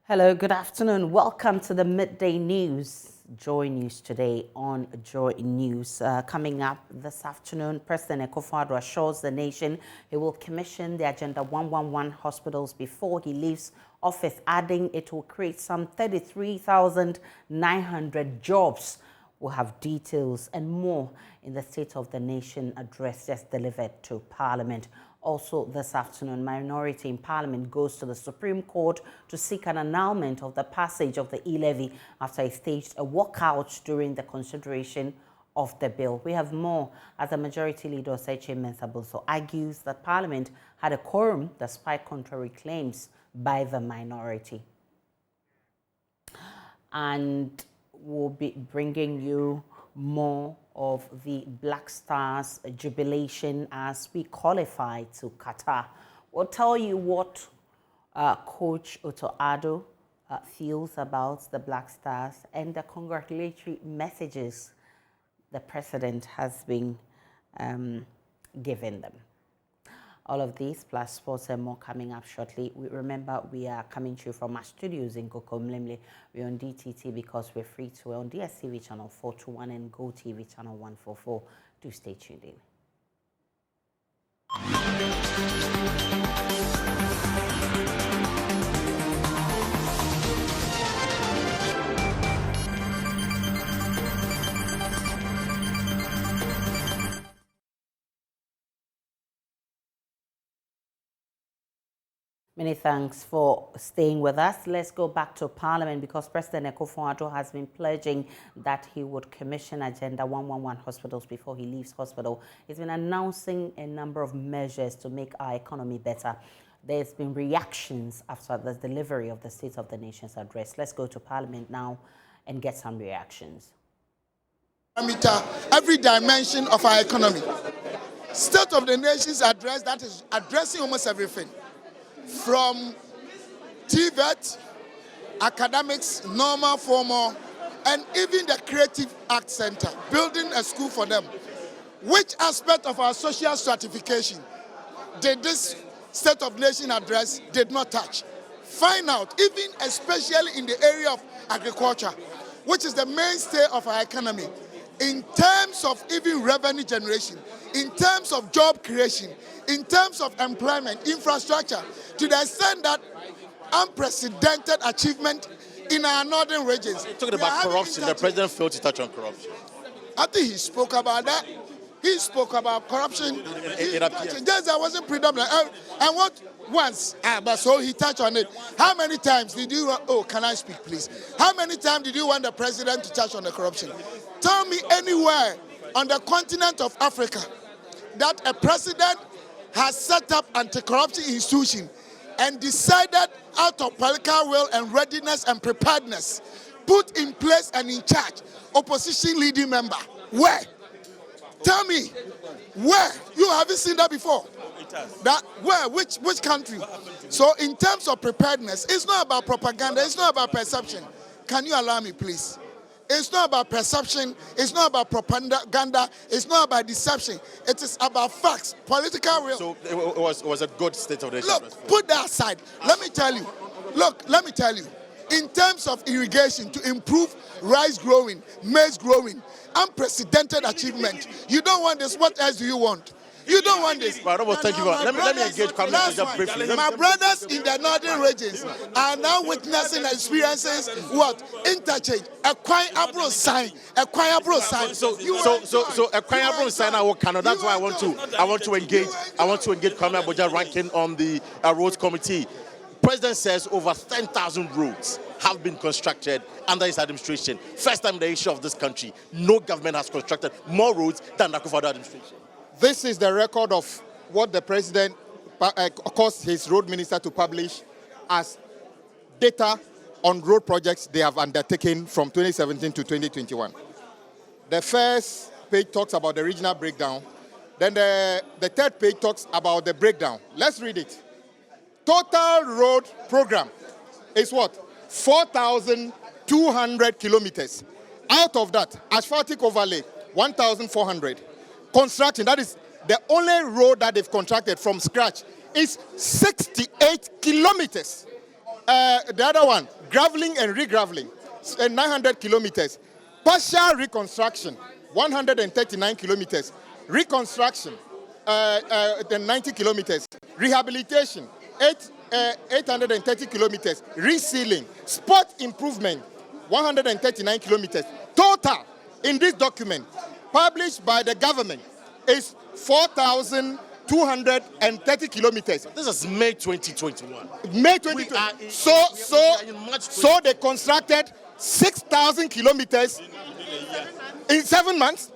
Hello, good afternoon. Welcome to the midday news. Joy News today on Joy News. Coming up this afternoon, President Akufo-Addo assures the nation he will commission the Agenda 111 hospitals before he leaves office, adding it will create some 33,900 jobs. We'll have details and more in the State of the Nation address just delivered to Parliament. Also this afternoon, minority in Parliament goes to the Supreme Court to seek an annulment of the passage of the e-levy after it staged a walkout during the consideration of the bill. We have more as the Majority Leader Oseche Mensah-Bonsu argues that Parliament had a quorum despite contrary claims by the minority. And we'll be bringing you more of the Black Stars jubilation as we qualify to Qatar. We'll tell you what Coach Otto Addo feels about the Black Stars and the congratulatory messages the president has been giving them. All of these plus sports and more coming up shortly. Remember, we are coming to you from our studios in Kokomlemle. We're on DTT because we're free to. We're on DSTV channel 421 and GoTV channel 144. Do stay tuned in. Many thanks for staying with us. Let's go back to Parliament because President Akufo-Addo has been pledging that he would commission Agenda 111 hospitals before he leaves hospital. He's been announcing a number of measures to make our economy better. There's been reactions after the delivery of the State of the Nation's address. Let's go to Parliament now and get some reactions. Every dimension of our economy. State of the Nation's address that is addressing almost everything. From TVET, academics, normal, formal, and even the Creative Arts Center, building a school for them. Which aspect of our social stratification did this State of the Nation address did not touch? Find out, even especially in the area of agriculture, which is the mainstay of our economy, in terms of even revenue generation, in terms of job creation, in terms of employment, infrastructure, to the extent that unprecedented achievement in our northern regions. Talking about corruption, the president failed to touch on corruption. I think he spoke about that. He spoke about corruption. Just that wasn't predominant. And what once, but so he touched on it. How many times did you, can I speak please? How many times did you want the president to touch on the corruption? Tell me anywhere on the continent of Africa that a president has set up anti-corruption institution and decided out of political will and readiness and preparedness, put in place and in charge opposition leading member. Where? Tell me, where? You haven't seen that before. That where? Which country? So in terms of preparedness, it's not about propaganda, it's not about perception. Can you allow me, please? It's not about perception, it's not about propaganda, it's not about deception. It is about facts, political will. So it was a good State of the Nation. Look, put that aside. Let me tell you. Look, let me tell you. In terms of irrigation, to improve rice growing, maize growing, unprecedented achievement. You don't want this. What else do you want? You don't want this. Thank you. Let me engage just briefly. My brothers in the northern regions are now witnessing experiences. What? Interchange. Acquirable sign. Acquirable sign. So acquirable sign. That's why I want to engage Kwame Aboja ranking on the roads committee. President says over 10,000 roads have been constructed under his administration. First time in the history of this country, no government has constructed more roads than the Akufo-Addo administration. This is the record of what the president caused his road minister to publish as data on road projects they have undertaken from 2017 to 2021. The first page talks about the regional breakdown. Then the third page talks about the breakdown. Let's read it. Total road program is what? 4,200 kilometers. Out of that, asphaltic overlay, 1,400. Construction, that is the only road that they've contracted from scratch, is 68 kilometers. The other one, graveling and re-graveling, 900 kilometers. Partial reconstruction, 139 kilometers. Reconstruction, 90 kilometers. Rehabilitation, 830 kilometers. Resealing, sport improvement, 139 kilometers. Total in this document, published by the government, is 4,230 kilometers. This is May 2021. May 2020. So they constructed 6,000 kilometers in 7 months.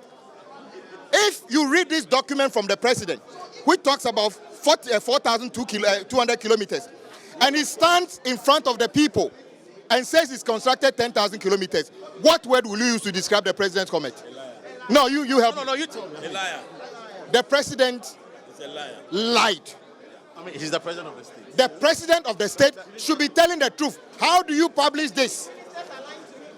If you read this document from the president, which talks about 4,200 kilometers, and he stands in front of the people and says he's constructed 10,000 kilometers, what word will you use to describe the president's comment? No, you help me. No, you tell me. A liar. The president He's a liar. lied. I mean, he's the president of the state. The president of the state should be telling the truth. How do you publish this?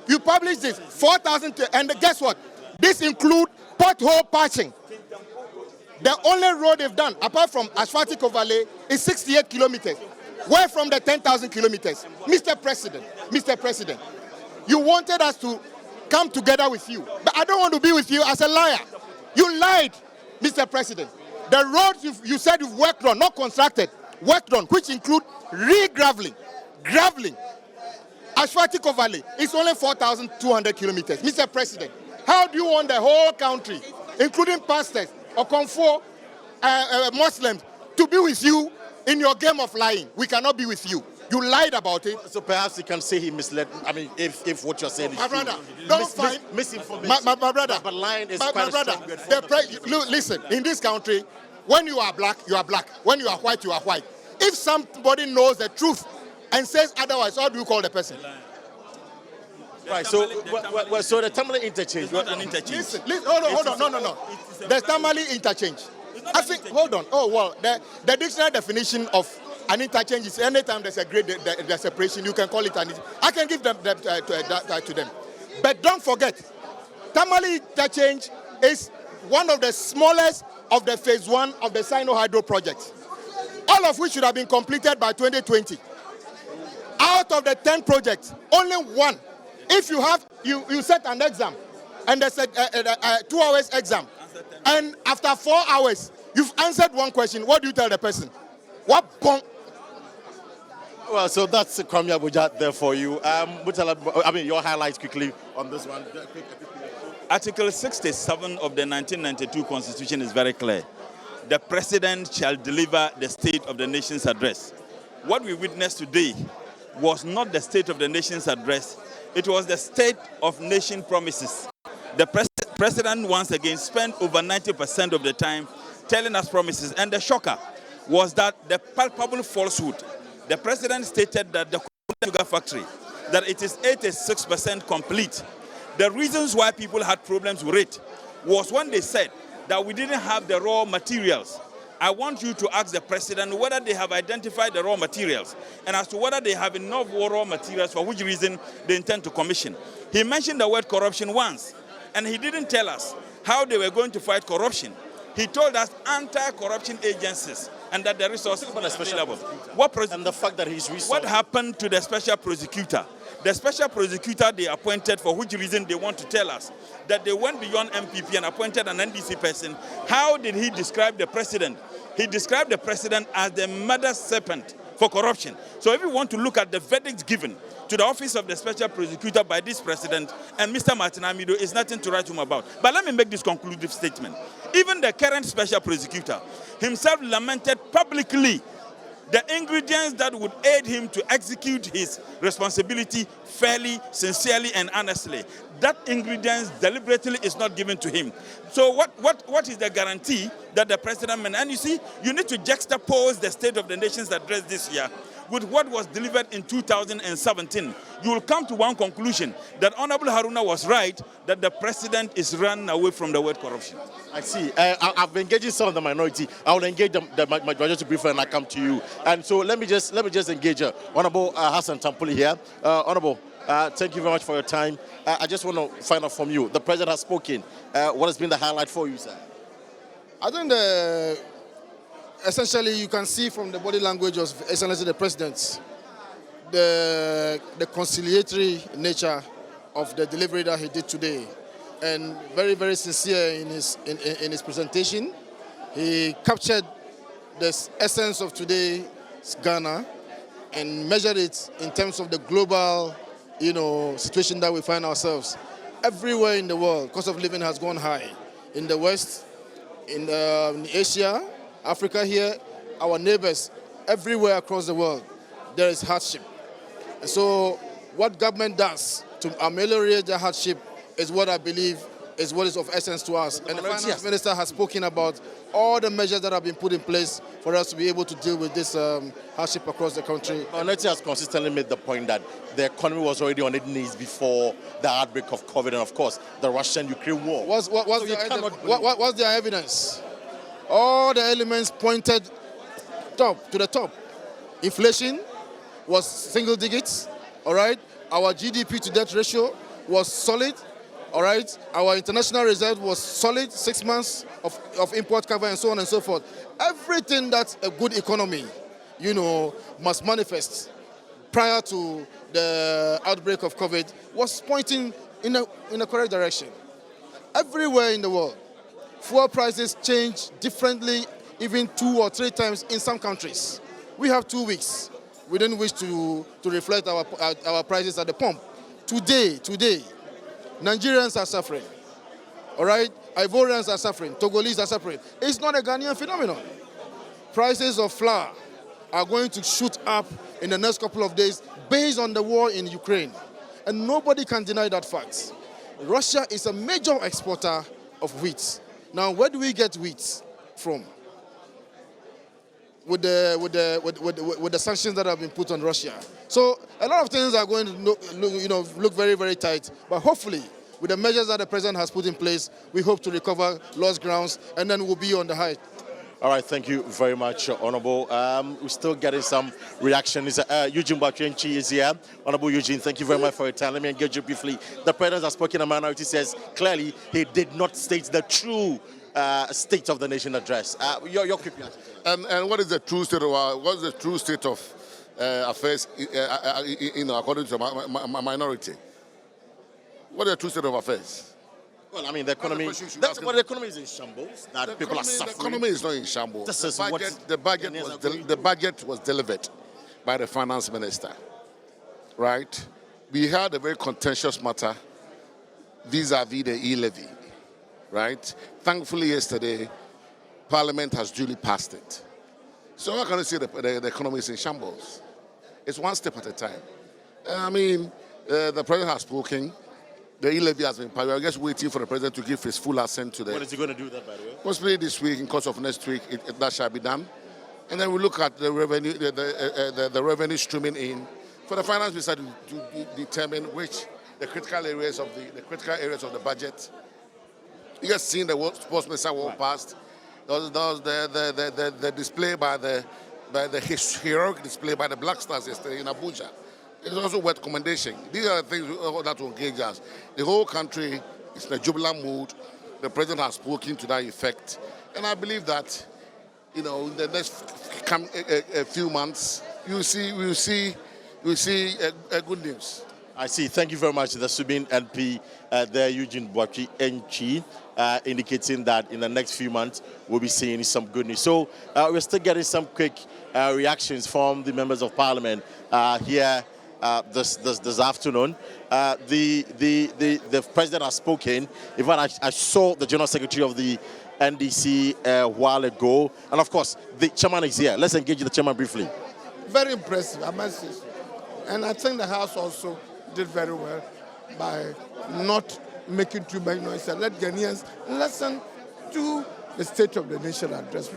You publish this, 4,000, and guess what? This includes pothole patching. The only road they've done, apart from Asphaltic Valley, is 68 kilometers. Where from the 10,000 kilometers? Mr. President, you wanted us to come together with you, but I don't want to be with you as a liar. You lied, Mr. President. The roads you said you've worked on, not constructed, worked on, which include re-graveling, graveling, Asphaltic Valley, is only 4,200 kilometers. Mr. President, how do you want the whole country, including pastors or Okonfo, Muslims, to be with you in your game of lying? We cannot be with you. You lied about it. So perhaps you can say he misled. I mean, if what you're saying is My true. brother, don't find misinformation. My brother, But lying is my quite brother. a strong word. Listen, in this country, when you are black, you are black. When you are white, you are white. If somebody knows the truth and says otherwise, how do you call the person? Right. So, so the Tamale interchange. It's not an interchange. Listen, hold on. No. The Tamale interchange. I think, hold on. Oh, well, the dictionary definition of an interchange is anytime there's a great the separation, you can call it an. I can give them to them. But don't forget, Tamale interchange is one of the smallest of the phase 1 of the Sino Hydro project, all of which should have been completed by 2020. Out of the 10 projects, only one. If you have, you set an exam, and there's a 2 hours exam, and after 4 hours, you've answered one question, what do you tell the person? What bomb? Well, so that's Kwame Abuja there for you. I mean, your highlights quickly on this one. Article 67 of the 1992 Constitution is very clear. The president shall deliver the State of the Nation's address. What we witnessed today was not the State of the Nation's address. It was the State of Nation promises. The president once again spent over 90% of the time telling us promises. And the shocker was that the palpable falsehood. The president stated that the sugar factory, that it is 86% complete. The reasons why people had problems with it was when they said that we didn't have the raw materials. I want you to ask the president whether they have identified the raw materials and as to whether they have enough raw materials for which reason they intend to commission. He mentioned the word corruption once, and he didn't tell us how they were going to fight corruption. He told us anti-corruption agencies and that the resources were available. And the fact that he's resourced. What happened to the special prosecutor? The special prosecutor they appointed, for which reason they want to tell us that they went beyond MPP and appointed an NDC person. How did he describe the president? He described the president as the mother serpent for corruption. So if you want to look at the verdicts given to the office of the special prosecutor by this president and Mr. Martin Amido, is nothing to write home about. But let me make this conclusive statement. Even the current special prosecutor himself lamented publicly the ingredients that would aid him to execute his responsibility fairly, sincerely, and honestly. That ingredients deliberately is not given to him. So what is the guarantee that the president meant? And you see, you need to juxtapose the State of the Nation's address this year with what was delivered in 2017. You will come to one conclusion, that Honorable Haruna was right, that the president is running away from the word corruption. I see. I've engaged some of the minority. I will engage the majority briefly, and I come to you. And so let me just engage Honorable Hassan Tampuli here. Honorable, thank you very much for your time. I just want to find out from you. The president has spoken. What has been the highlight for you, sir? I think essentially you can see from the body language of Excellency the President the conciliatory nature of the delivery that he did today, and very, very sincere in his presentation. He captured the essence of today's Ghana and measured it in terms of the global, situation that we find ourselves. Everywhere in the world, cost of living has gone high. In the West, in Asia, Africa here, our neighbors, everywhere across the world, there is hardship. And so what government does to ameliorate the hardship is what I believe is what is of essence to us. And the finance minister has spoken about all the measures that have been put in place for us to be able to deal with this hardship across the country. Oneti has consistently made the point that the economy was already on its knees before the outbreak of COVID and, of course, the Russian-Ukraine war. What's their evidence? All the elements pointed to the top. Inflation was single digits, all right? Our GDP to debt ratio was solid, all right? Our international reserve was solid, 6 months of import cover and so on and so forth. Everything that a good economy, must manifest prior to the outbreak of COVID was pointing in a correct direction. Everywhere in the world, fuel prices change differently, even 2 or 3 times in some countries. We have 2 weeks. We didn't wish to reflect our prices at the pump. Today, Nigerians are suffering. All right? Ivorians are suffering. Togolese are suffering. It's not a Ghanaian phenomenon. Prices of flour are going to shoot up in the next couple of days based on the war in Ukraine. And nobody can deny that fact. Russia is a major exporter of wheat. Now, where do we get wheat from? With the sanctions that have been put on Russia. So a lot of things are going to look very, very tight. But hopefully, with the measures that the president has put in place, we hope to recover lost grounds, and then we'll be on the high. All right, thank you very much, Honorable. We're still getting some reactions. Eugene Bachenchi is here. Honorable Eugene, thank you very much for your time. Let me engage you briefly. The president has spoken, a minority says clearly he did not state the true state of the nation address. Your quick reaction. And what is the true state of affairs? According to my minority, what is the true state of affairs? Well, I mean, the economy. The economy is in shambles. People are suffering. The economy is not in shambles. The budget was delivered by the finance minister. Right? We had a very contentious matter vis-a-vis the e-levy. Right? Thankfully, yesterday, Parliament has duly passed it. So how can I say the economy is in shambles? It's one step at a time. The president has spoken. The e-levy has been passed. We are just waiting for the president to give his full assent to the... When is he going to do that, by the way? Possibly this week, in course of next week, that shall be done. And then we look at the revenue, the revenue streaming in for the finance minister to determine which the critical areas of the budget. You just seen the sports minister walk past. The display by the heroic display by the Black Stars yesterday in Abuja. It's also worth commendation. These are the things that will engage us. The whole country is in a jubilant mood. The president has spoken to that effect, and I believe that, in the next few months, we'll see good news. I see. Thank you very much, the Subin NP, there, Eugene Bachenchi, indicating that in the next few months we'll be seeing some good news. So we're still getting some quick reactions from the members of Parliament here this afternoon. The president has spoken. In fact, I saw the General Secretary of the NDC a while ago, and of course the chairman is here. Let's engage the chairman briefly. Very impressive, I must say so. And I think the House also did very well by not making too much noise and let Ghanaians listen to the State of the Nation address.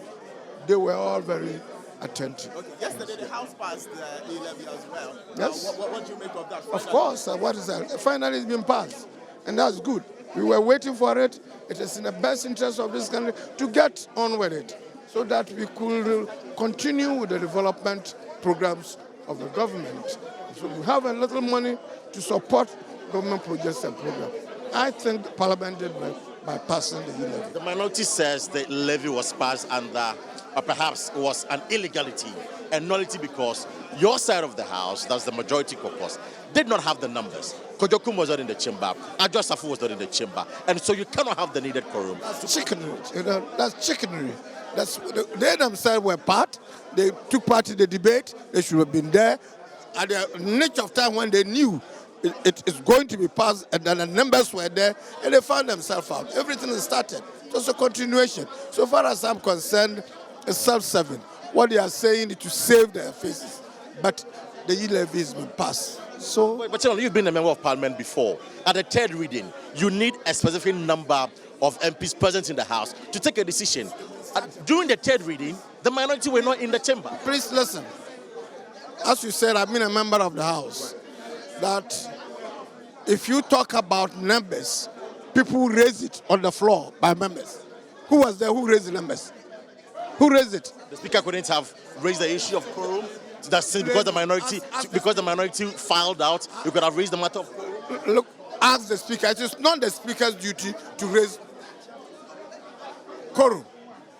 They were all very attentive. Okay. Yesterday, the House passed the e-levy as well. Yes. What do you make of that? Of course. What is that? Finally, it's been passed. And that's good. We were waiting for it. It is in the best interest of this country to get on with it so that we could continue with the development programs of the government. So we have a little money to support government projects and programs. I think the Parliament did well by passing the e-levy. The minority says the levy was passed under perhaps it was an illegality and nullity because your side of the House, that's the majority caucus, did not have the numbers. Kojokum was not in the chamber, Adjo Safu was not in the chamber, and so you cannot have the needed quorum. That's chicanery, that's chicanery. They themselves were part, they took part in the debate, they should have been there. At the niche of time when they knew it is going to be passed and then the numbers were there and they found themselves out. Everything is started. Just a continuation. So far as I'm concerned, it's self-serving. What they are saying is to save their faces. But the e-levy has been passed. So, but you've been a member of parliament before. At the third reading, you need a specific number of MPs present in the House to take a decision. During the third reading, the minority were not in the chamber. Please listen. As you said, I've been a member of the House. That if you talk about numbers, people raise it on the floor by members. Who was there who raised the numbers? Who raised it? The Speaker couldn't have raised the issue of quorum. That's because the minority filed out. You could have raised the matter of quorum. Look, ask the Speaker. It is not the Speaker's duty to raise quorum,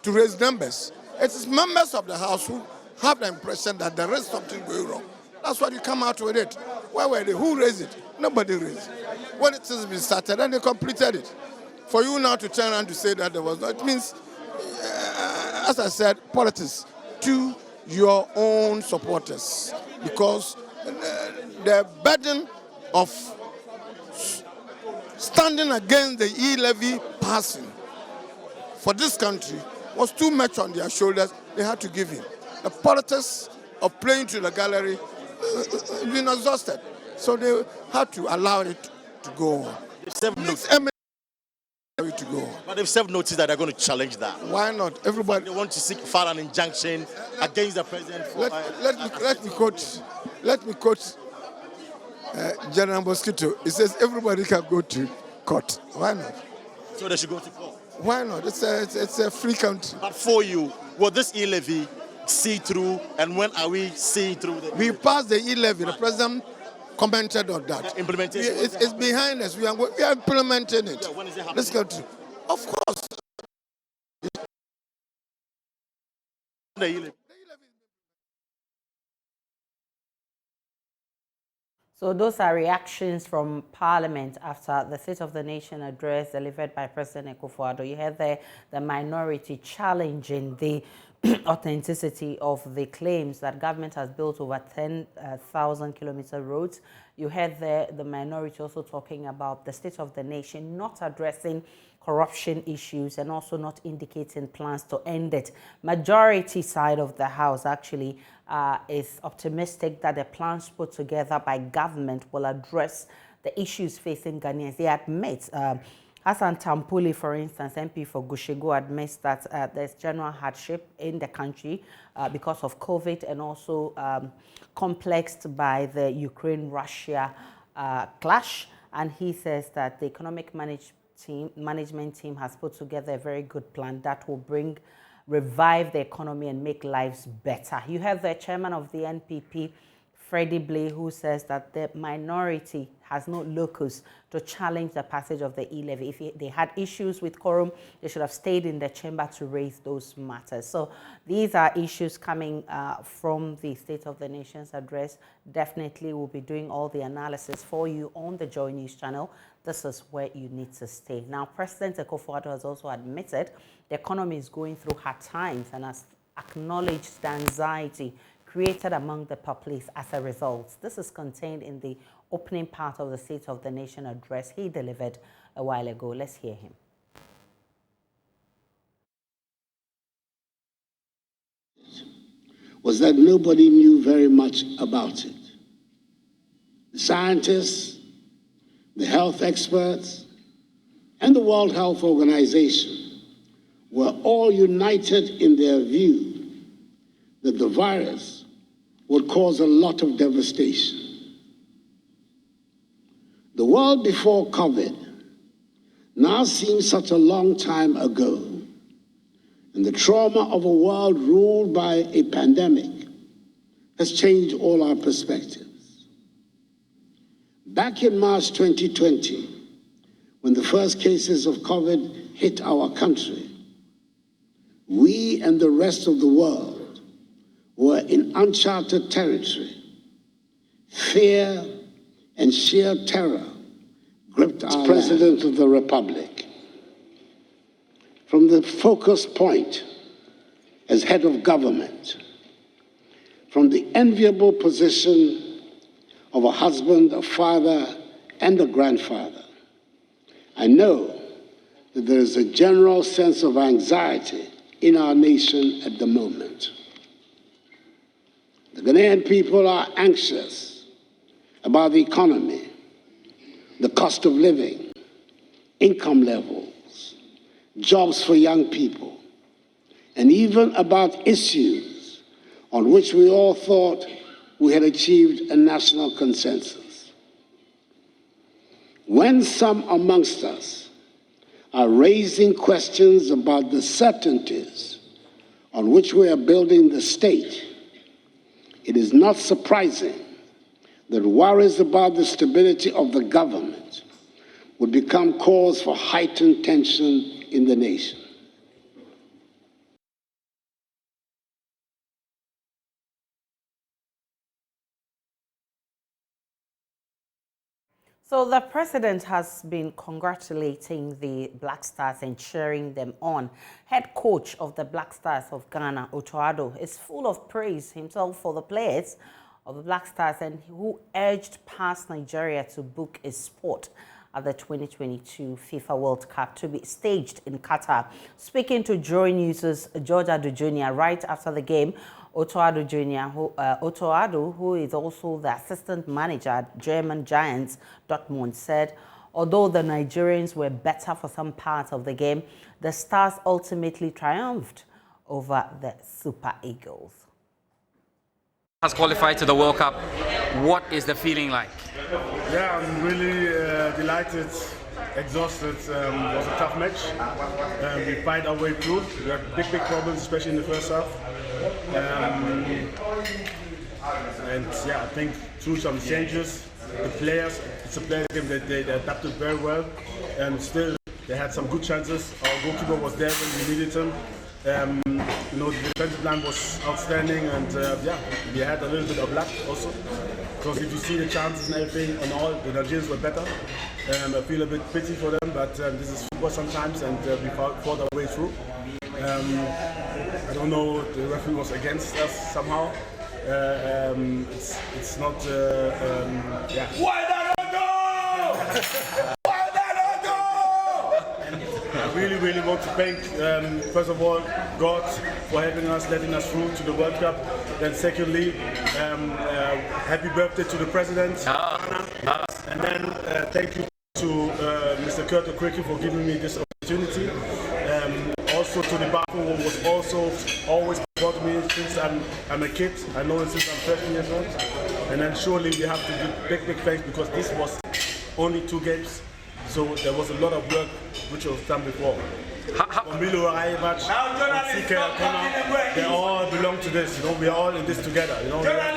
to raise numbers. It is members of the House who have the impression that there is something going wrong. That's why you come out with it. Where were they? Who raised it? Nobody raised it. When it has been started, and they completed it. For you now to turn around to say that there was not, it means, as I said, politics to your own supporters. Because the burden of standing against the e-levy passing for this country was too much on their shoulders. They had to give in. The politics of playing to the gallery been exhausted. So they had to allow it to go on. To go on. But they've served notice that they're going to challenge that. Why not? Everybody. They want to file an injunction against the president. Let me quote General Mosquito. He says everybody can go to court. Why not? So they should go to court. Why not? It's a free country. But for you, will this e-levy see through, and when are we seeing through? We passed the e-levy. The president commented on that. Implementation. It's behind us. We are implementing it. Yeah, when is it happening? This country, of course. The e-levy. So those are reactions from Parliament after the State of the Nation address delivered by President Akufo-Addo. You heard the minority challenging the authenticity of the claims that government has built over 10,000 kilometer roads. You heard the minority also talking about the State of the Nation not addressing corruption issues and also not indicating plans to end it. Majority side of the House actually is optimistic that the plans put together by government will address the issues facing Ghanaians. They admit, Hassan Tampuli, for instance, MP for Gushegu, admits that there's general hardship in the country because of COVID and also complexed by the Ukraine-Russia clash. And he says that the economic management team has put together a very good plan that will revive the economy and make lives better. You have the chairman of the NPP, Freddie Blay, who says that the minority has no locus to challenge the passage of the e-levy. If they had issues with quorum, they should have stayed in the chamber to raise those matters. So these are issues coming from the State of the Nation's address. Definitely we'll be doing all the analysis for you on the Joy News channel. This is where you need to stay. Now, President Akufo-Addo has also admitted the economy is going through hard times and has acknowledged the anxiety created among the populace as a result. This is contained in the opening part of the State of the Nation address he delivered a while ago. Let's hear him. Was that nobody knew very much about it. The scientists, the health experts, and the World Health Organization were all united in their view that the virus would cause a lot of devastation. The world before COVID now seems such a long time ago, and the trauma of a world ruled by a pandemic has changed all our perspectives. Back in March 2020, when the first cases of COVID hit our country, we and the rest of the world were in uncharted territory. Fear and sheer terror gripped our President of the Republic. From the focus point as head of government, from the enviable position of a husband, a father, and a grandfather, I know that there is a general sense of anxiety in our nation at the moment. The Ghanaian people are anxious about the economy, the cost of living, income levels, jobs for young people, and even about issues on which we all thought we had achieved a national consensus. When some amongst us are raising questions about the certainties on which we are building the state, it is not surprising that worries about the stability of the government would become cause for heightened tension in the nation. So the president has been congratulating the Black Stars and cheering them on. Head coach of the Black Stars of Ghana, Otto Addo, is full of praise himself for the players of the Black Stars and who urged past Nigeria to book a spot at the 2022 FIFA World Cup to be staged in Qatar. Speaking to JoyNews' George Addo Jr. right after the game, Otto Addo Jr., Otto Addo, who is also the assistant manager at German Giants Dortmund, said, although the Nigerians were better for some parts of the game, the Stars ultimately triumphed over the Super Eagles. Has qualified to the World Cup. What is the feeling like? Yeah, I'm really delighted, exhausted. It was a tough match. We fight our way through. We had big problems, especially in the first half. And yeah, I think through some changes, the players, it's a player game that they adapted very well. And still, they had some good chances. Our goalkeeper was there when we needed him. You know, the defensive line was outstanding, and yeah, we had a little bit of luck also. Because if you see the chances and everything, and all the Nigerians were better. I feel a bit pity for them, but this is football sometimes, and we fought our way through. I don't know, the referee was against us somehow. It's not, yeah. Why that Otto? Why that Otto? I really want to thank, first of all, God for helping us, letting us through to the World Cup. Then secondly, happy birthday to the President. And then thank you to Mr. Kurt Okreki for giving me this opportunity. Also to the bathroom who was also always supporting me since I'm a kid. I know him since I'm 13 years old. And then surely we have to give big thanks because this was only 2 games. So there was a lot of work which was done before. Milo Ayebach, CK Akona, they all belong to this. You know, we are all in this together. You know,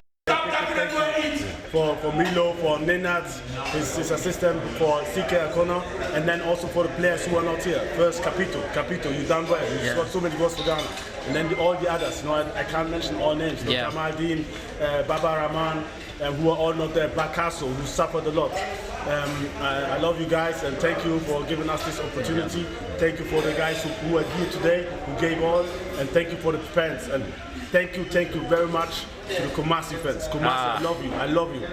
for Milo, for Nenad, his assistant, for CK Akona, and then also for the players who are not here. First, Capito, you done well. You scored so many goals for Ghana. And then all the others, you know, I can't mention all names. You know, Kamal Dean, Baba Rahman, who are all not there. Bakasso, who suffered a lot. I love you guys and thank you for giving us this opportunity. Thank you for the guys who are here today, who gave all, and thank you for the fans. And thank you very much to the Kumasi fans. Kumasi, I love you.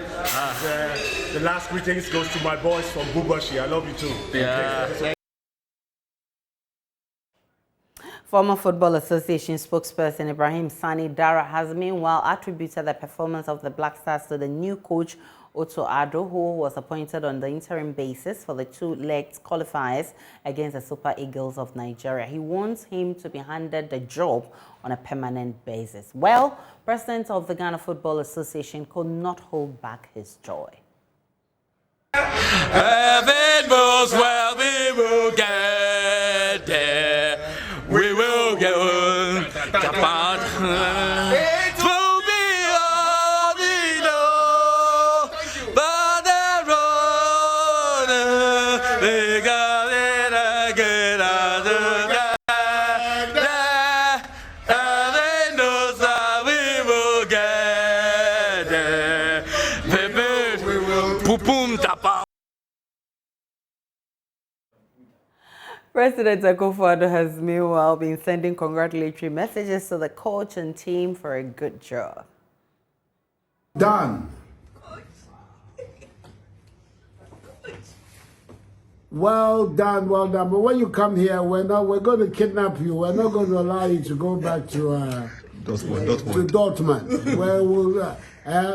The last greetings goes to my boys from Bubashi. I love you too. Yeah. Former Football Association spokesperson Ibrahim Sani Dara has meanwhile attributed the performance of the Black Stars to the new coach Otto Addo, who was appointed on the interim basis for the 2-legged qualifiers against the Super Eagles of Nigeria. He wants him to be handed the job on a permanent basis. Well, President of the Ghana Football Association could not hold back his joy. Heaven knows well we will get there. We will get Japan. It will be all we know. But the road, we got it again. Boom, tapa. President Akufo-Addo has meanwhile been sending congratulatory messages to the coach and team for a good job. Done. Well done, well done. But when you come here, we're going to kidnap you. We're not going to allow you to go back to Dortmund. Where we'll,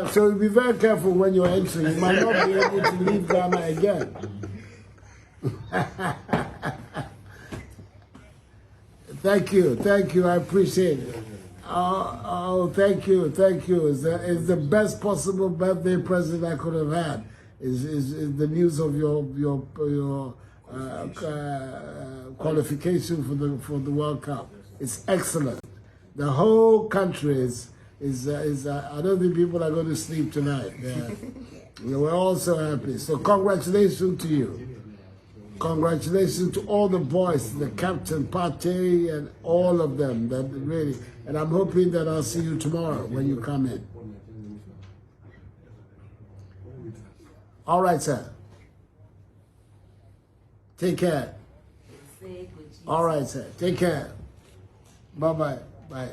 so be very careful when you're entering. You might not be able to leave Ghana again. Thank you. I appreciate it. Thank you. It's the best possible birthday present I could have had. Is the news of your qualification for the World Cup. It's excellent. The whole country is I don't think people are going to sleep tonight. Yeah. We're all so happy. So congratulations to you. Congratulations to all the boys, the captain, Pate, and all of them. That really, and I'm hoping that I'll see you tomorrow when you come in. All right, sir. Take care. All right, sir. Take care. Bye-bye. Bye.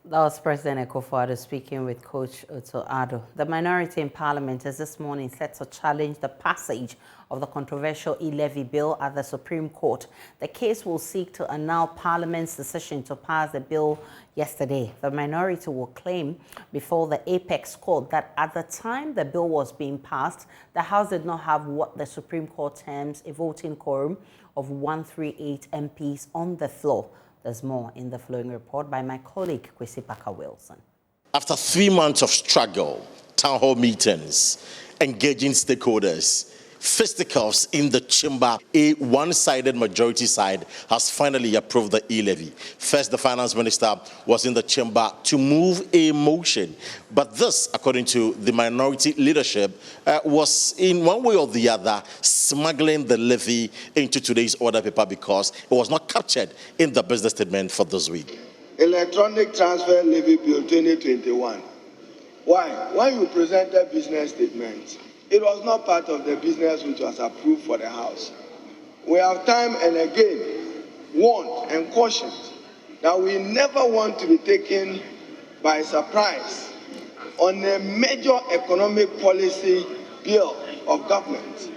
That was President Akufo-Addo speaking with Coach Otto-Addo. The minority in Parliament is this morning set to challenge the passage of the controversial e-levy bill at the Supreme Court. The case will seek to annul Parliament's decision to pass the bill yesterday. The minority will claim before the Apex Court that at the time the bill was being passed, the House did not have what the Supreme Court terms a voting quorum of 138 MPs on the floor. There's more in the following report by my colleague, Kwesi Parker-Wilson. After 3 months of struggle, town hall meetings, engaging stakeholders, fisticuffs in the chamber, a one-sided majority side has finally approved the e-levy. First, the finance minister was in the chamber to move a motion. But this, according to the minority leadership, was in one way or the other smuggling the levy into today's order paper because it was not captured in the business statement for this week. Electronic Transfer Levy Bill 2021. Why? When you presented business statements, it was not part of the business which was approved for the House. We have time and again warned and cautioned that we never want to be taken by surprise on a major economic policy bill of government.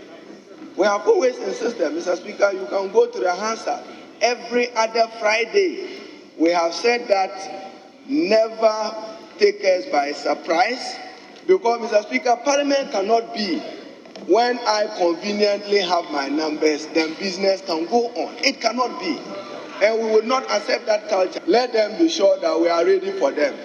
We have always insisted, Mr. Speaker, you can go to the Hansard every other Friday. We have said that never take us by surprise. Because, Mr. Speaker, Parliament cannot be when I conveniently have my numbers, then business can go on. It cannot be. And we will not accept that culture. Let them be sure that we are ready for them.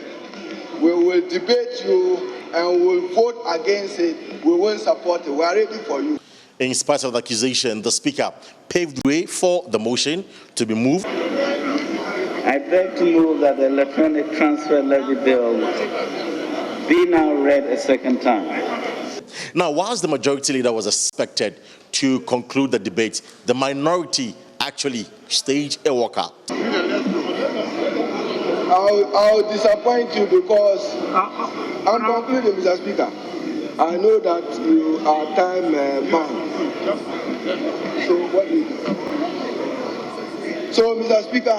We will debate you and we will vote against it. We won't support it. We are ready for you. In spite of the accusation, the Speaker paved way for the motion to be moved. I beg to move that the Electronic Transfer Levy Bill be now read a second time. Now, whilst the majority leader was expected to conclude the debate, the minority actually staged a walkout. I'll disappoint you because I'm concluding, Mr. Speaker. I know that you are time bound. So what do you do? So, Mr. Speaker,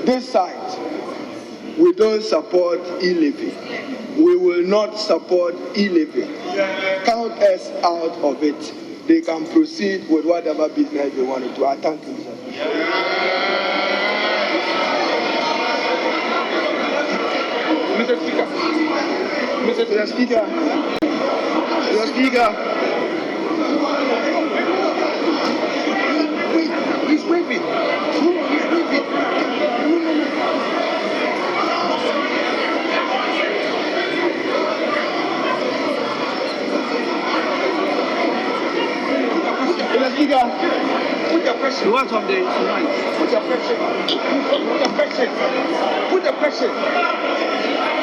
this side, we don't support e-levy. We will not support e-levy. Count us out of it. They can proceed with whatever business they want to do. I thank you, Mr. Speaker. Mr. Speaker. Mr. Speaker. He's waving. He's waving. Mr. Speaker, put the question. What of the right? Put the question. Put the question. Put the question.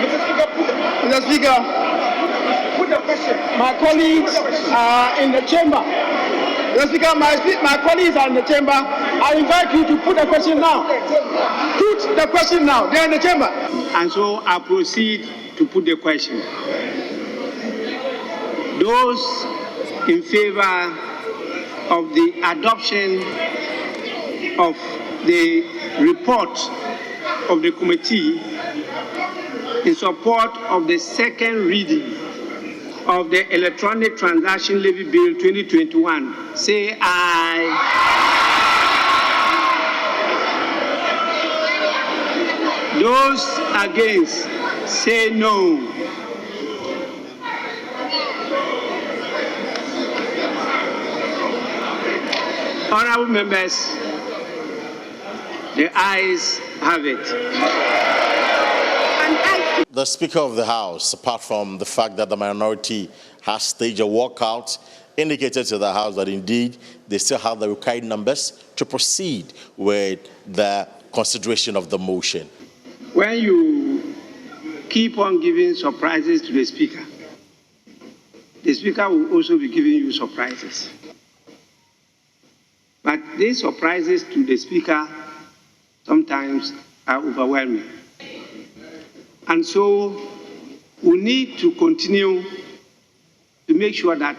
Mr. Speaker, Mr. Speaker, put the question. My colleagues are in the chamber. Mr. Speaker, my colleagues are in the chamber. I invite you to put the question now. Put the question now. They are in the chamber. And so I proceed to put the question. Those in favor of the adoption of the report of the committee in support of the second reading of the Electronic Transaction Levy Bill 2021, say aye. Those against, say no. Honorable members, the ayes have it. The Speaker of the House, apart from the fact that the minority has staged a walkout, indicated to the House that indeed they still have the required numbers to proceed with the consideration of the motion. When you keep on giving surprises to the Speaker will also be giving you surprises. But these surprises to the Speaker sometimes are overwhelming. And so we need to continue to make sure that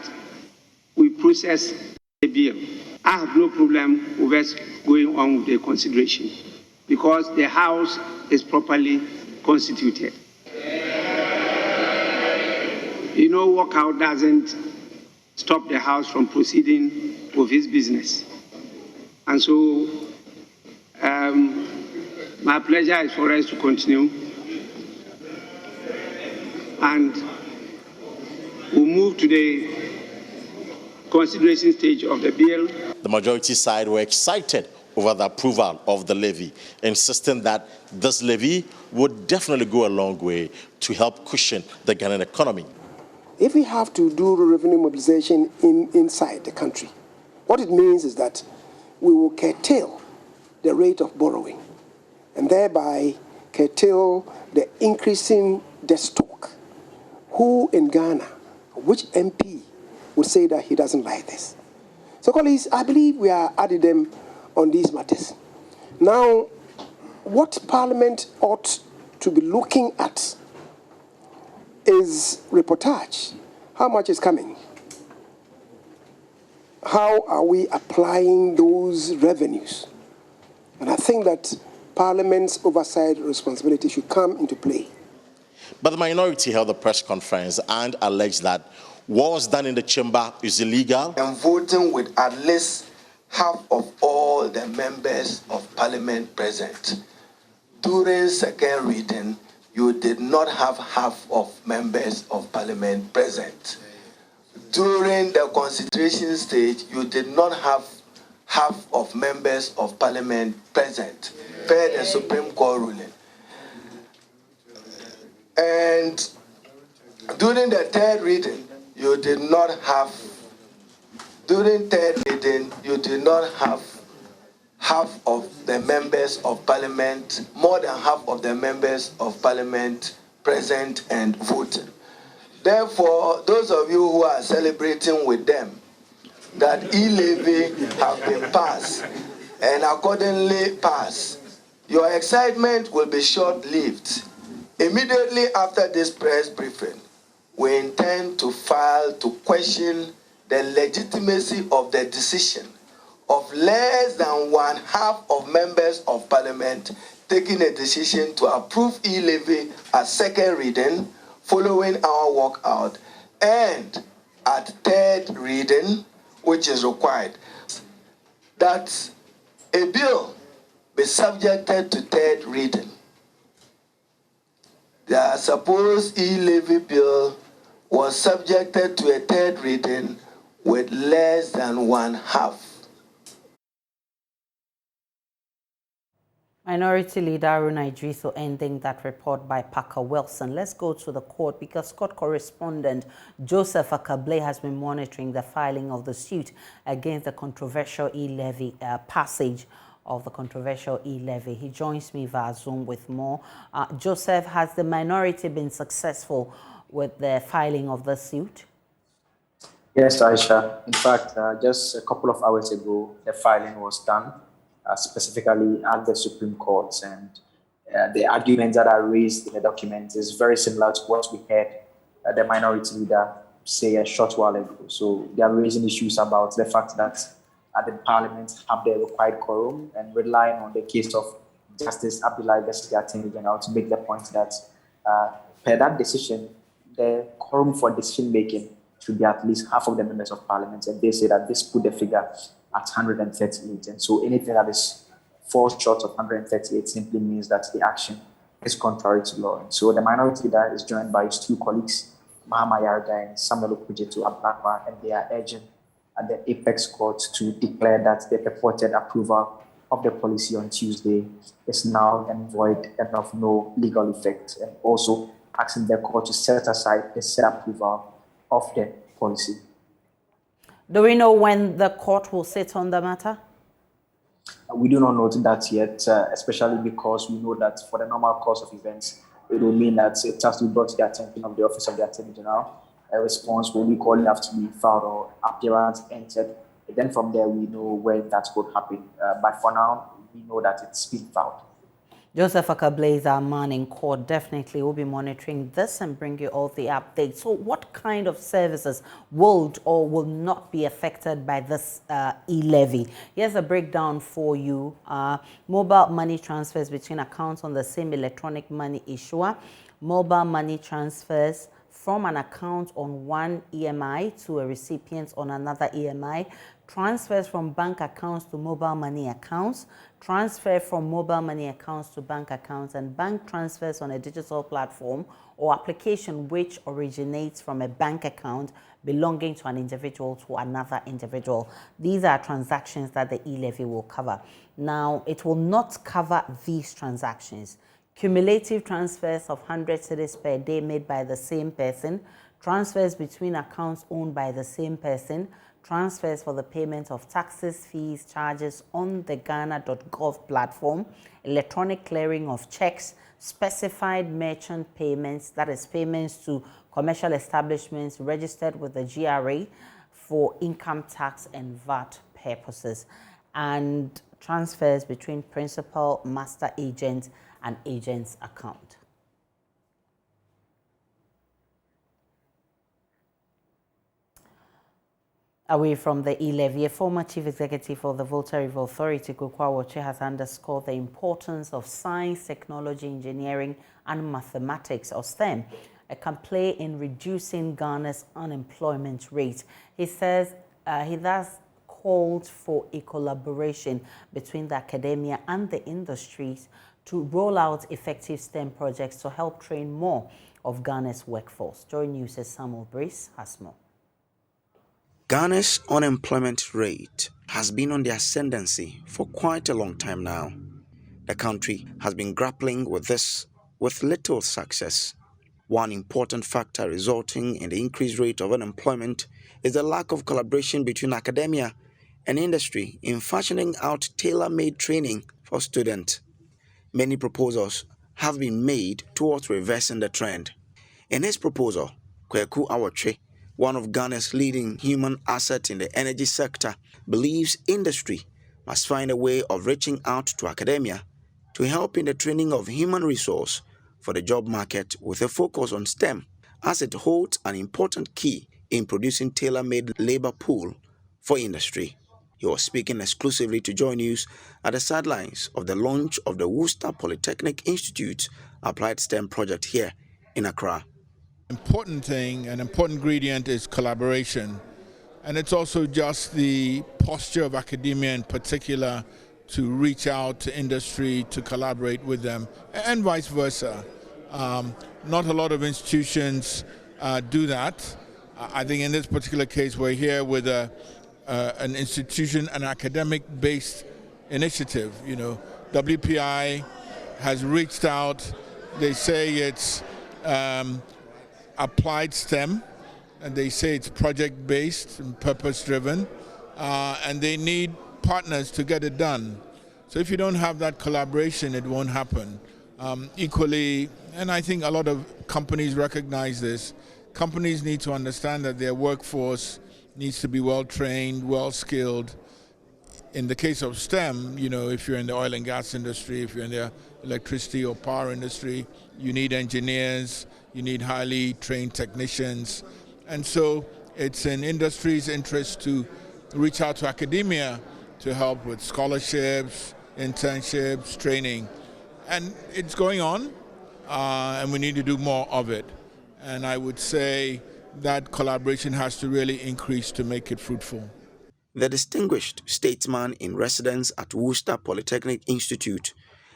we process the bill. I have no problem with us going on with the consideration because the House is properly constituted. You know, walkout doesn't stop the House from proceeding with its business. And so my pleasure is for us to continue. And we'll move to the consideration stage of the bill. The majority side were excited over the approval of the levy, insisting that this levy would definitely go a long way to help cushion the Ghanaian economy. If we have to do revenue mobilization inside the country, what it means is that we will curtail the rate of borrowing and thereby curtail the increasing debt stock. Who in Ghana, which MP would say that he doesn't like this? So, colleagues, I believe we are adding them on these matters. Now, what Parliament ought to be looking at is reportage. How much is coming? How are we applying those revenues? And I think that Parliament's oversight responsibility should come into play. But the minority held a press conference and alleged that what was done in the chamber is illegal. And voting with at least half of all the members of Parliament present. During second reading, you did not have half of members of Parliament present. During the consideration stage, you did not have half of members of Parliament present, per the Supreme Court ruling. And during the third reading, you did not have half of the members of Parliament, more than half of the members of Parliament present and voting. Therefore, those of you who are celebrating with them that e-levy have been passed and accordingly passed, your excitement will be short-lived. Immediately after this press briefing, we intend to file to question the legitimacy of the decision of less than one half of members of Parliament taking a decision to approve e-levy at second reading following our walkout and at third reading, which is required, that a bill be subjected to third reading. The supposed e-levy bill was subjected to a third reading with less than one half. Minority Leader Aruna Idriso ending that report by Parker Wilson. Let's go to the court because court correspondent Joseph Akable has been monitoring the filing of the suit against the controversial e-levy passage of the controversial e-levy. He joins me via Zoom with more. Joseph, has the minority been successful with the filing of the suit? Yes, Aisha. In fact, just a couple of hours ago, the filing was done. Specifically at the Supreme Court, and the arguments that are raised in the document is very similar to what we heard the minority leader say, a short while ago. So they are raising issues about the fact that the parliament have the required quorum and relying on the case of Justice Abdullah, the Attorney General, to make the point that per that decision, the quorum for decision making should be at least half of the members of parliament. And they say that this put the figure at 138. And so anything that falls short of 138 simply means that the action is contrary to law. And so the minority leader is joined by his two colleagues, Mahama Yarda and Samuel Okujetu Ablakwa, and they are urging at the Apex Court to declare that the purported approval of the policy on Tuesday is null and void and of no legal effect, and also asking the court to set aside the said approval of the policy. Do we know when the court will sit on the matter? We do not know that yet, especially because we know that for the normal course of events, it will mean that it has to be brought to the attention of the Office of the Attorney General. A response will equally have to be filed or appearance entered. And then from there, we know when that could happen. But for now, we know that it's been filed. Joseph Akablaze, our man in court, definitely will be monitoring this and bring you all the updates. So what kind of services will or will not be affected by this e-levy? Here's a breakdown for you. Mobile money transfers between accounts on the same electronic money issuer. Mobile money transfers from an account on one EMI to a recipient on another EMI. Transfers from bank accounts to mobile money accounts, transfer from mobile money accounts to bank accounts, and bank transfers on a digital platform or application which originates from a bank account belonging to an individual to another individual. These are transactions that the e-levy will cover. Now, it will not cover these transactions. Cumulative transfers of 100 cedis per day made by the same person, transfers between accounts owned by the same person, transfers for the payment of taxes, fees, charges on the Ghana.gov platform, electronic clearing of checks, specified merchant payments, that is payments to commercial establishments registered with the GRA for income tax and VAT purposes, and transfers between principal, master agent, and agent's account. Away from the e-levy, a former chief executive of the Volta River Authority, Kukwa Wache, has underscored the importance of science, technology, engineering, and mathematics, or STEM, can play in reducing Ghana's unemployment rate. He says he thus called for a collaboration between the academia and the industries to roll out effective STEM projects to help train more of Ghana's workforce. JoyNews' Samuel Brace has more. Ghana's unemployment rate has been on the ascendancy for quite a long time now. The country has been grappling with this with little success. One important factor resulting in the increased rate of unemployment is the lack of collaboration between academia and industry in fashioning out tailor-made training for students. Many proposals have been made towards reversing the trend. In his proposal, Kweku Awotwe, one of Ghana's leading human assets in the energy sector, believes industry must find a way of reaching out to academia to help in the training of human resource for the job market with a focus on STEM, as it holds an important key in producing tailor-made labor pool for industry. He was speaking exclusively to JoyNews at the sidelines of the launch of the Worcester Polytechnic Institute Applied STEM project here in Accra. Important thing, an important ingredient is collaboration. And it's also just the posture of academia in particular to reach out to industry, to collaborate with them, and vice versa. Not a lot of institutions do that. I think in this particular case, we're here with an institution, an academic-based initiative. You know, WPI has reached out. They say it's applied STEM, and they say it's project-based and purpose-driven, and they need partners to get it done. So if you don't have that collaboration, it won't happen. Equally, and I think a lot of companies recognize this, companies need to understand that their workforce needs to be well-trained, well-skilled. In the case of STEM, you know, if you're in the oil and gas industry, if you're in the electricity or power industry, you need engineers, you need highly trained technicians, And so it's in industry's interest to reach out to academia to help with scholarships, internships, training. And it's going on, and we need to do more of it. And I would say that collaboration has to really increase to make it fruitful. The distinguished statesman in residence at Worcester Polytechnic Institute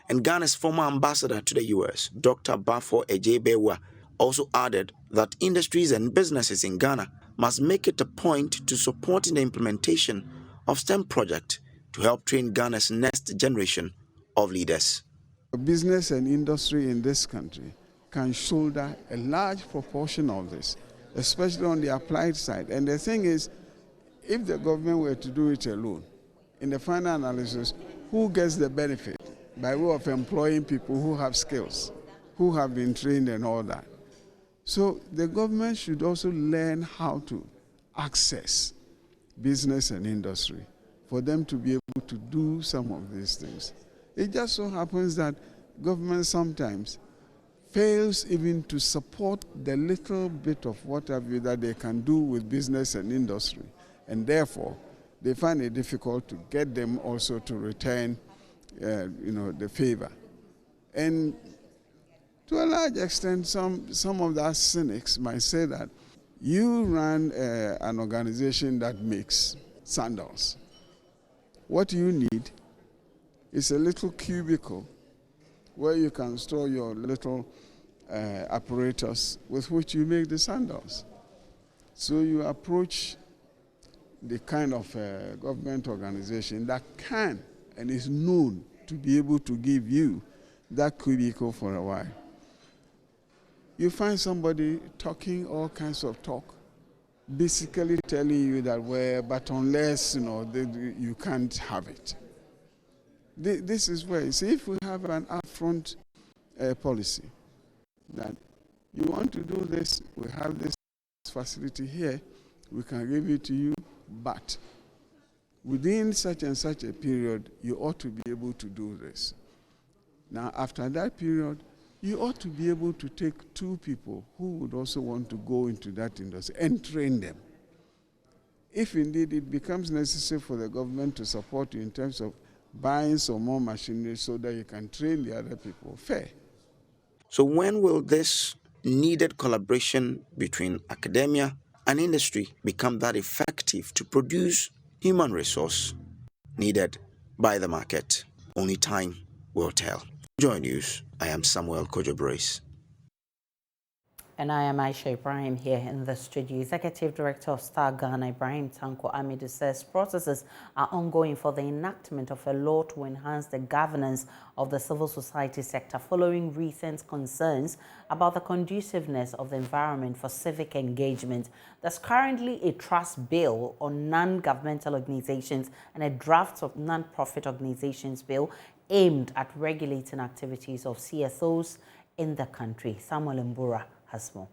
and Ghana's former ambassador to the US, Dr. Bafo Ejebewa, also added that industries and businesses in Ghana must make it a point to support the implementation of STEM projects to help train Ghana's next generation of leaders. Business and industry in this country can shoulder a large proportion of this, especially on the applied side. And the thing is, if the government were to do it alone, in the final analysis, who gets the benefit? By way of employing people who have skills, who have been trained and all that. So the government should also learn how to access business and industry for them to be able to do some of these things. It just so happens that government sometimes fails even to support the little bit of what have you that they can do with business and industry. And therefore, they find it difficult to get them also to return, the favor. And to a large extent, some of the cynics might say that you run an organization that makes sandals. What you need is a little cubicle where you can store your little apparatus with which you make the sandals. So you approach the kind of government organization that can and is known to be able to give you that cubicle for a while. You find somebody talking all kinds of talk, basically telling you that, well, but unless, you can't have it. This is where, see, if we have an upfront policy that you want to do this, we have this facility here, we can give it to you, but within such and such a period, you ought to be able to do this. Now, after that period, you ought to be able to take 2 people who would also want to go into that industry and train them. If indeed it becomes necessary for the government to support you in terms of buying some more machinery so that you can train the other people, fair. So when will this needed collaboration between academia and industry become that effective to produce human resource needed by the market? Only time will tell. JoyNews, I am Samuel Kojo Brace. And I am Aisha Ibrahim here in the studio. Executive Director of Star Ghana, Ibrahim Tanko Amidu, says processes are ongoing for the enactment of a law to enhance the governance of the civil society sector following recent concerns about the conduciveness of the environment for civic engagement. There's currently a trust bill on non-governmental organizations and a draft of non-profit organizations bill aimed at regulating activities of CSOs in the country. Samuel Mbura has more.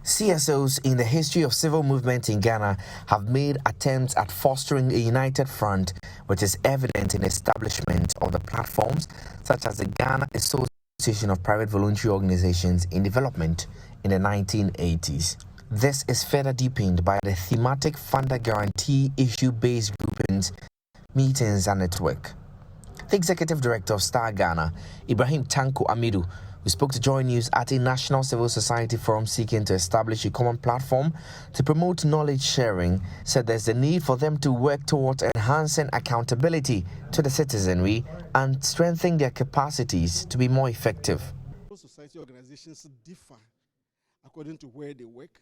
CSOs in the history of civil movement in Ghana have made attempts at fostering a united front, which is evident in establishment of the platforms such as the Ghana Association of Private Voluntary Organizations in Development in the 1980s. This is further deepened by the thematic funder guarantee issue-based groupings, meetings and network. The Executive Director of Star Ghana, Ibrahim Tanko Amidu, who spoke to JoyNews at a National Civil Society Forum seeking to establish a common platform to promote knowledge sharing, said there's a need for them to work towards enhancing accountability to the citizenry and strengthening their capacities to be more effective. Civil society organizations differ according to where they work,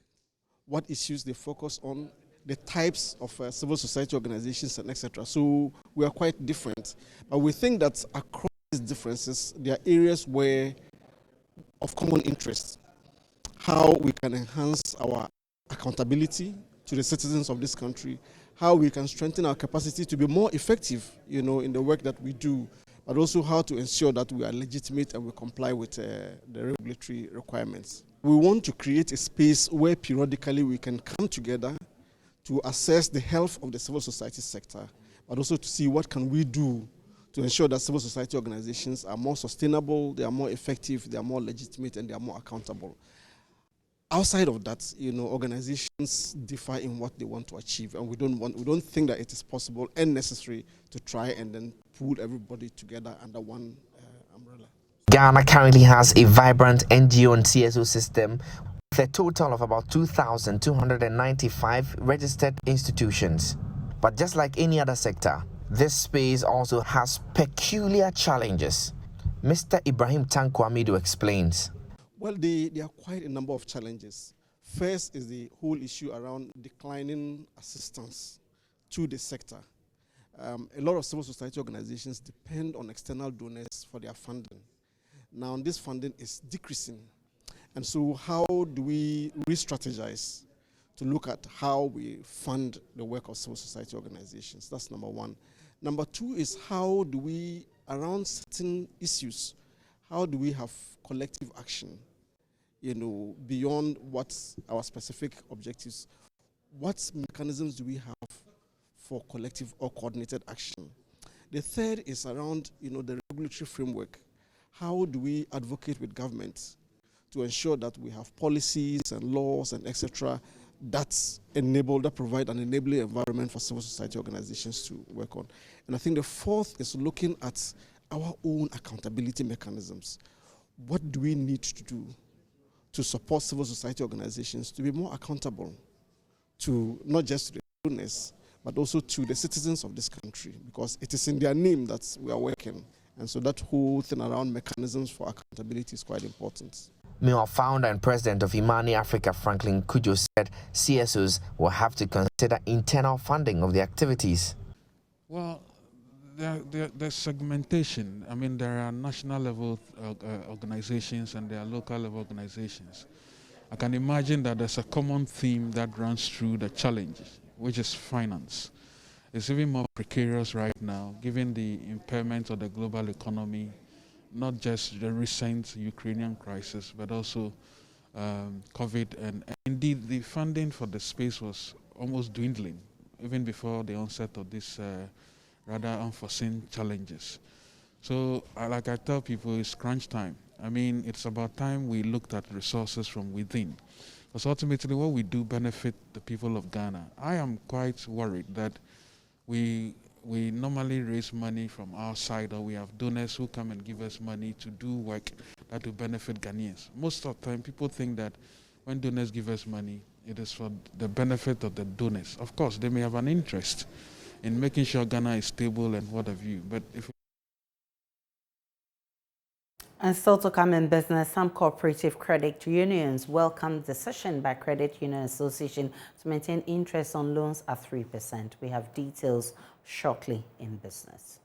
what issues they focus on, the types of civil society organizations, and etc. So we are quite different. But we think that across these differences, there are areas where of common interest, how we can enhance our accountability to the citizens of this country, how we can strengthen our capacity to be more effective, in the work that we do, but also how to ensure that we are legitimate and we comply with the regulatory requirements. We want to create a space where periodically we can come together to assess the health of the civil society sector, but also to see what can we do to ensure that civil society organizations are more sustainable, they are more effective, they are more legitimate, and they are more accountable. outside of that, organizations differ in what they want to achieve, and we don't think that it is possible and necessary to try and then pull everybody together under one umbrella. Ghana currently has a vibrant NGO and CSO system with a total of about 2,295 registered institutions. But just like any other sector, this space also has peculiar challenges. Mr. Ibrahim Tankwamido explains. Well, there are quite a number of challenges. First is the whole issue around declining assistance to the sector. A lot of civil society organizations depend on external donors for their funding. Now, this funding is decreasing. And so how do we re-strategize to look at how we fund the work of civil society organizations? That's number one. Number two is how do we, around certain issues, how do we have collective action, beyond what our specific objectives? What mechanisms do we have for collective or coordinated action? The third is around, the regulatory framework. How do we advocate with government to ensure that we have policies and laws and etc. that provide an enabling environment for civil society organizations to work on? And I think the fourth is looking at our own accountability mechanisms. What do we need to do to support civil society organizations to be more accountable to not just to the donors, but also to the citizens of this country, because it is in their name that we are working. And so that whole thing around mechanisms for accountability is quite important. Meanwhile, founder and president of Imani Africa, Franklin Kujo, said CSOs will have to consider internal funding of the activities. Well, there's segmentation. I mean, there are national level organizations and there are local level organizations. I can imagine that there's a common theme that runs through the challenges, which is finance. It's even more precarious right now, given the impairment of the global economy, not just the recent Ukrainian crisis, but also COVID. And indeed, the funding for the space was almost dwindling, even before the onset of these rather unforeseen challenges. So, like I tell people, it's crunch time. I mean, it's about time we looked at resources from within. Because ultimately, what we do benefit the people of Ghana. I am quite worried that we normally raise money from our side, or we have donors who come and give us money to do work that will benefit Ghanaians. Most of the time, people think that when donors give us money, it is for the benefit of the donors. Of course, they may have an interest in making sure Ghana is stable and what have you, but if And still to come in business, some cooperative credit unions welcomed the decision by Credit Union Association to maintain interest on loans at 3%. We have details shortly in business.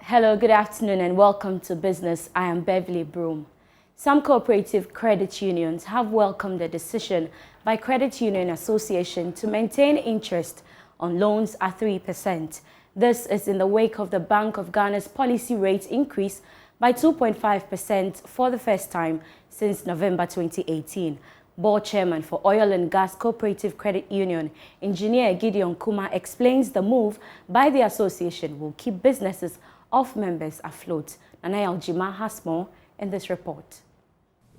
Hello, good afternoon and welcome to Business. I am Beverly Broom. Some cooperative credit unions have welcomed the decision by Credit Union Association to maintain interest on loans at 3%. This is in the wake of the Bank of Ghana's policy rate increase by 2.5% for the first time since November 2018. Board Chairman for Oil and Gas Cooperative Credit Union, Engineer Gideon Kuma, explains the move by the association will keep businesses of members afloat. Nanaya Oljima has more in this report.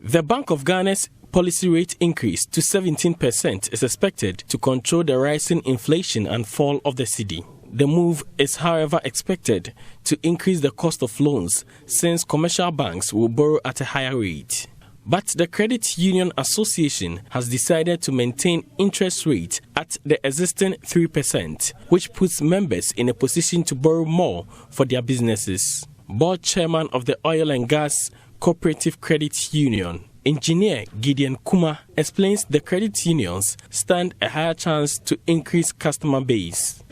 The Bank of Ghana's policy rate increase to 17% is expected to control the rising inflation and fall of the cedi. The move is, however, expected to increase the cost of loans since commercial banks will borrow at a higher rate. But the Credit Union Association has decided to maintain interest rate at the existing 3%, which puts members in a position to borrow more for their businesses. Board Chairman of the Oil and Gas Cooperative Credit Union, Engineer Gideon Kuma, explains the credit unions stand a higher chance to increase customer base.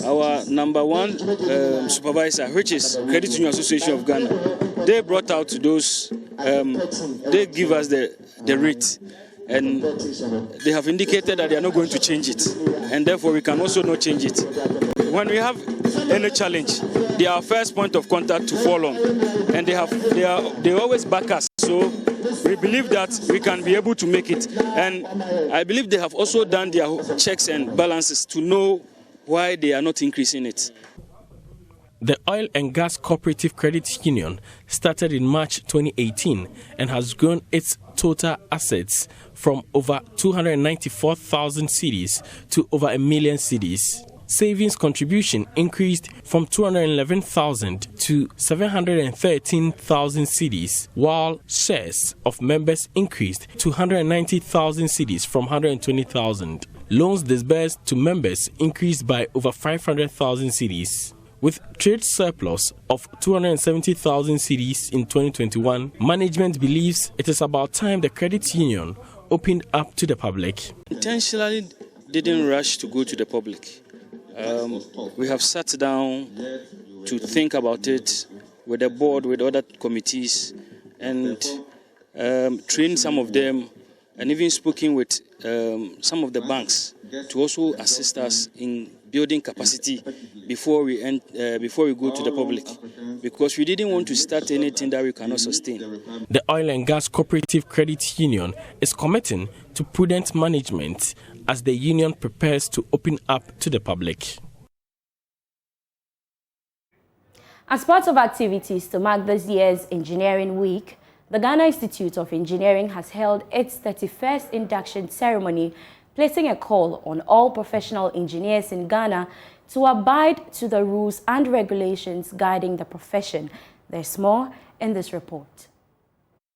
Our number one supervisor, which is Credit Union Association of Ghana, they brought out to those, they give us the rate, and they have indicated that they are not going to change it, and therefore we can also not change it. When we have any challenge, they are our first point of contact to fall on, and they always back us. So we believe that we can be able to make it, and I believe they have also done their checks and balances to know why they are not increasing it. The Oil and Gas Cooperative Credit Union started in March 2018 and has grown its total assets from over 294,000 cedis to over 1 million cedis. Savings contribution increased from 211,000 to 713,000 cedis, while shares of members increased to 190,000 cedis from 120,000. Loans disbursed to members increased by over 500,000 cedis. With trade surplus of 270,000 cedis in 2021, management believes it is about time the credit union opened up to the public. Intentionally didn't rush to go to the public. We have sat down to think about it with the board, with other committees, and trained some of them, and even spoken with some of the banks to also assist us in building capacity before we go to the public, because we didn't want to start anything that we cannot sustain. The Oil and Gas Cooperative Credit Union is committing to prudent management as the union prepares to open up to the public. As part of activities to mark this year's Engineering Week, the Ghana Institute of Engineering has held its 31st induction ceremony, placing a call on all professional engineers in Ghana to abide to the rules and regulations guiding the profession. There's more in this report.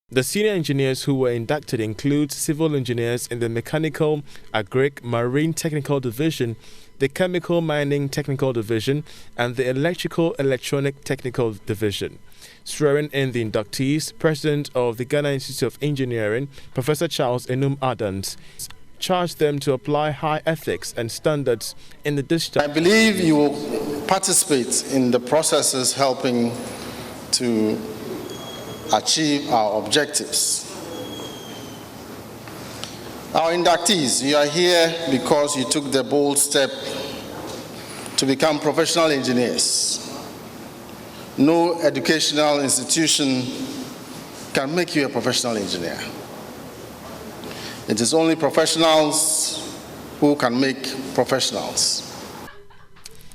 The senior engineers who were inducted include civil engineers in the Mechanical, Agric, Marine Technical Division, the Chemical Mining Technical Division, and the Electrical Electronic Technical Division. Swearing in the inductees, President of the Ghana Institute of Engineering, Professor Charles Enum Adams, charged them to apply high ethics and standards in the discharge. I believe you will participate in the processes helping to achieve our objectives. Our inductees, you are here because you took the bold step to become professional engineers. No educational institution can make you a professional engineer. It is only professionals who can make professionals.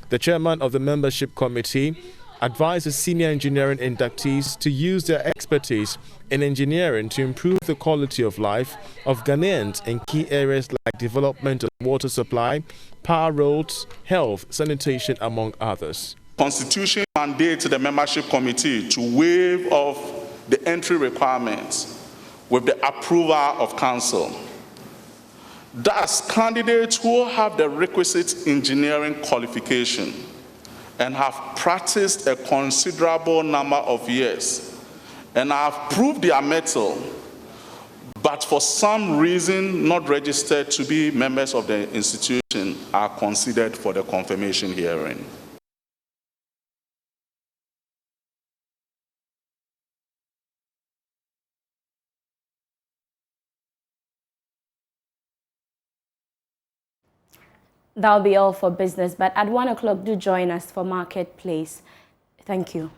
The chairman of the membership committee advises senior engineering inductees to use their expertise in engineering to improve the quality of life of Ghanaians in key areas like development of water supply, power roads, health, sanitation, among others. Constitution mandates the membership committee to waive off the entry requirements with the approval of council. Thus, candidates who have the requisite engineering qualification and have practiced a considerable number of years and have proved their mettle, but for some reason not registered to be members of the institution, are considered for the confirmation hearing. That'll be all for business, but at 1 o'clock, do join us for Marketplace. Thank you.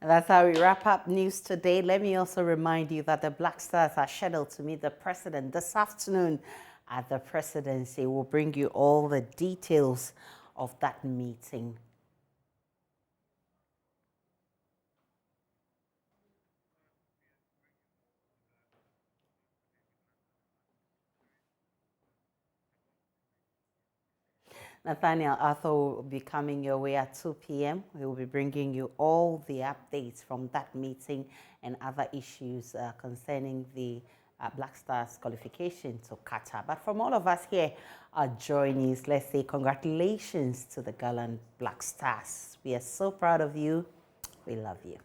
That's how we wrap up news today. Let me also remind you that the Black Stars are scheduled to meet the president this afternoon at the presidency. We'll bring you all the details of that meeting. Nathaniel Arthur will be coming your way at 2 p.m. We will be bringing you all the updates from that meeting and other issues concerning the Black Stars qualification to Qatar. But from all of us here at JoyNews, let's say congratulations to the gallant Black Stars. We are so proud of you. We love you.